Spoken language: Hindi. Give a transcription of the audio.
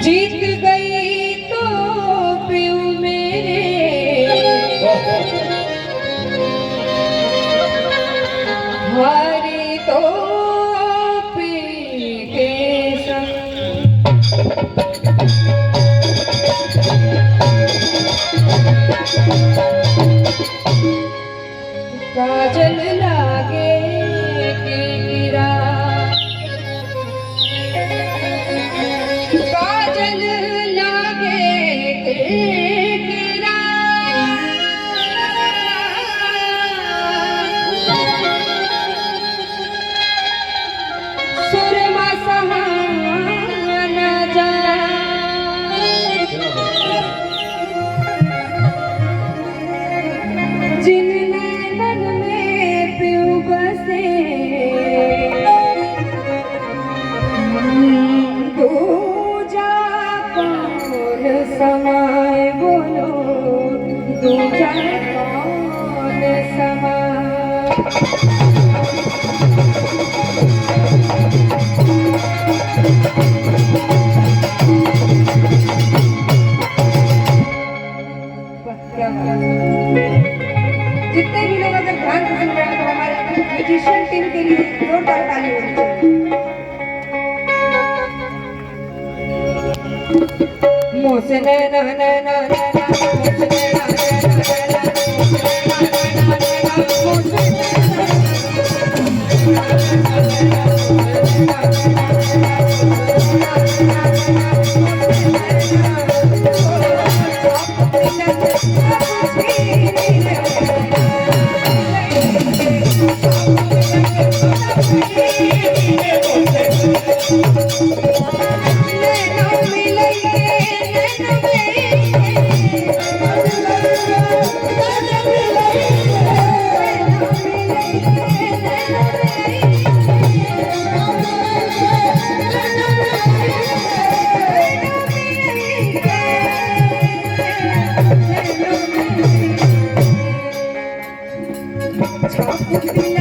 जीत गई तो पीऊ मेरे, हारी तो पी के संग। काजल लागे के गिरा, काजल लागे के गिरा, सुरमा सहा न जा, जिन नैनन में पीऊ बसे, दूजा कौन समाए बोलो, दूजा कौन समाए। जितने भी लोग अगर ध्यान से सुन रहे हैं तो हमारे म्यूजिशियन टीम के लिए जोरदार ताली होनी चाहिए। मोसे नैना नैना नैना मोसे नैना नैना नैना मोसे Thank you.